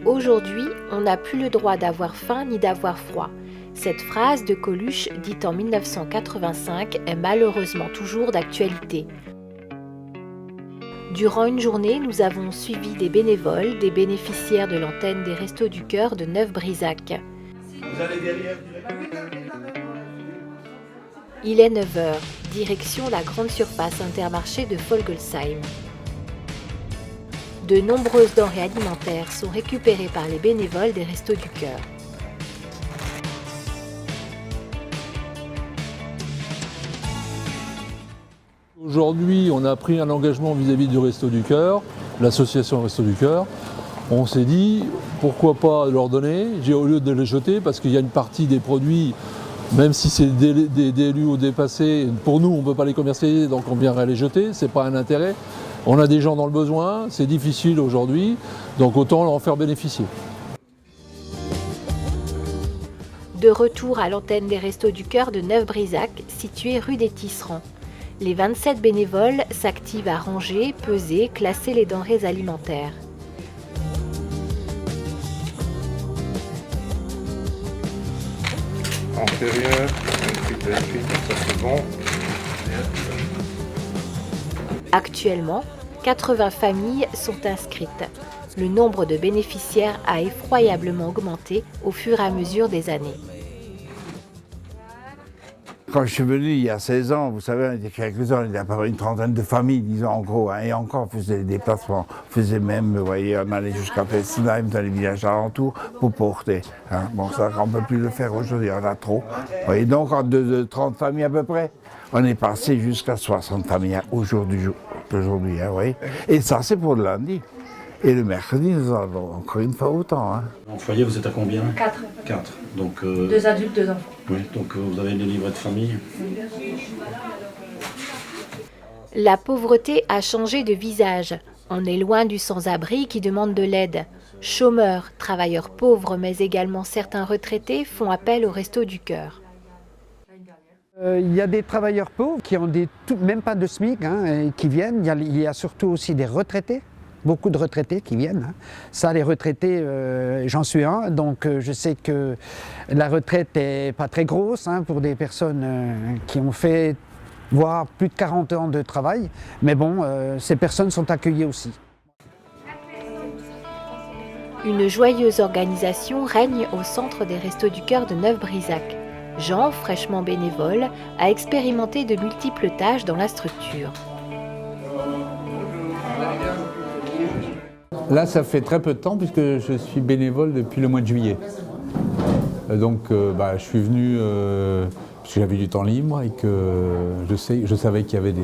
Aujourd'hui, on n'a plus le droit d'avoir faim ni d'avoir froid. Cette phrase de Coluche, dite en 1985, est malheureusement toujours d'actualité. Durant une journée, nous avons suivi des bénévoles, des bénéficiaires de l'antenne des Restos du Cœur de Neuf-Brisach. Il est 9h, direction la grande surface Intermarché de Folgelsheim. De nombreuses denrées alimentaires sont récupérées par les bénévoles des Restos du Cœur. Aujourd'hui, on a pris un engagement vis-à-vis du Resto du Cœur, l'association Resto du Cœur. On s'est dit, pourquoi pas leur donner, au lieu de les jeter, parce qu'il y a une partie des produits, même si c'est des délus ou dépassés, pour nous, on ne peut pas les commercialiser, donc on viendrait les jeter, ce n'est pas un intérêt. On a des gens dans le besoin, c'est difficile aujourd'hui, donc autant en faire bénéficier. De retour à l'antenne des Restos du Cœur de Neuf-Brisach, située rue des Tisserands. Les 27 bénévoles s'activent à ranger, peser, classer les denrées alimentaires. Antérieur, ça c'est bon. Actuellement, 80 familles sont inscrites. Le nombre de bénéficiaires a effroyablement augmenté au fur et à mesure des années. Quand je suis venu il y a 16 ans, vous savez, on était quelques-uns, il y avait une trentaine de familles, disons en gros, hein, et encore on faisait des déplacements, on faisait même, vous voyez, on allait jusqu'à Fessenheim, dans les villages alentours, pour porter. Hein. Bon, ça, on ne peut plus le faire aujourd'hui, on a trop. Vous voyez, donc, de 30 familles à peu près, on est passé jusqu'à 60 familles aujourd'hui, hein, vous voyez. Et ça, c'est pour le lundi. Et le mercredi, nous en avons encore une fois autant. Hein. En foyer, vous êtes à combien? 4. 4. Donc, 2 adultes, 2 enfants. Oui, donc vous avez des livrets de famille. La pauvreté a changé de visage. On est loin du sans-abri qui demande de l'aide. Chômeurs, travailleurs pauvres, mais également certains retraités font appel aux Restos du Cœur. Il y a des travailleurs pauvres qui ont même pas de SMIC, hein, et qui viennent. Il y a surtout aussi des retraités. Beaucoup de retraités qui viennent. Hein. Ça, les retraités, j'en suis un, donc je sais que la retraite n'est pas très grosse hein, pour des personnes qui ont fait voire plus de 40 ans de travail. Mais bon, ces personnes sont accueillies aussi. Une joyeuse organisation règne au centre des Restos du Cœur de Neuf-Brisach. Jean, fraîchement bénévole, a expérimenté de multiples tâches dans la structure. Là, ça fait très peu de temps puisque je suis bénévole depuis le mois de juillet. Donc, je suis venu parce que j'avais du temps libre et que je savais qu'il y avait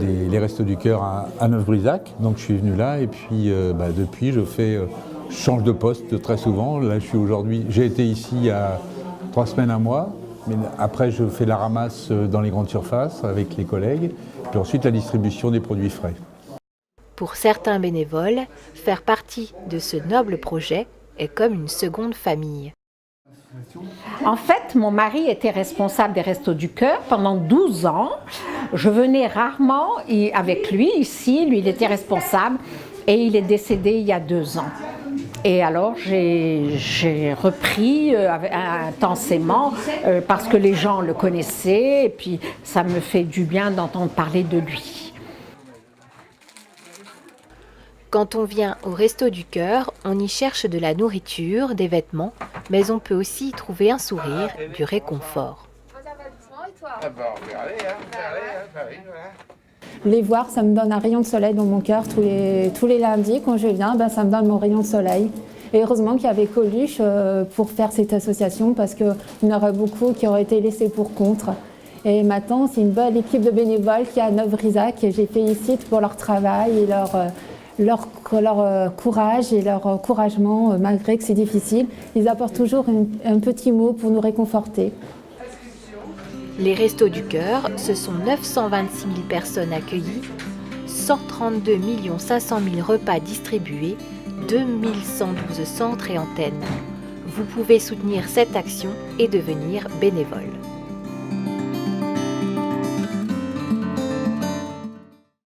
les Restos du Cœur à Neuf-Brisach. Donc, je suis venu là et puis depuis, je change de poste très souvent. Là, j'ai été ici il y a 3 semaines, 1 mois. Mais après, je fais la ramasse dans les grandes surfaces avec les collègues. Puis ensuite, la distribution des produits frais. Pour certains bénévoles, faire partie de ce noble projet est comme une seconde famille. En fait, mon mari était responsable des Restos du Cœur pendant 12 ans. Je venais rarement avec lui ici, lui il était responsable et il est décédé il y a 2 ans. Et alors j'ai repris intensément parce que les gens le connaissaient et puis ça me fait du bien d'entendre parler de lui. Quand on vient au Resto du Cœur, on y cherche de la nourriture, des vêtements, mais on peut aussi y trouver un sourire, du réconfort. Les voir, ça me donne un rayon de soleil dans mon cœur tous les lundis. Quand je viens, ça me donne mon rayon de soleil. Et heureusement qu'il y avait Coluche pour faire cette association parce qu'il y en aurait beaucoup qui auraient été laissés pour compte. Et maintenant, c'est une belle équipe de bénévoles qui est à Neuf-Brisach et j'ai félicite pour leur travail et leur courage et leur encouragement, malgré que c'est difficile. Ils apportent toujours un petit mot pour nous réconforter. Les Restos du Cœur, ce sont 926 000 personnes accueillies, 132 500 000 repas distribués, 2112 centres et antennes. Vous pouvez soutenir cette action et devenir bénévole.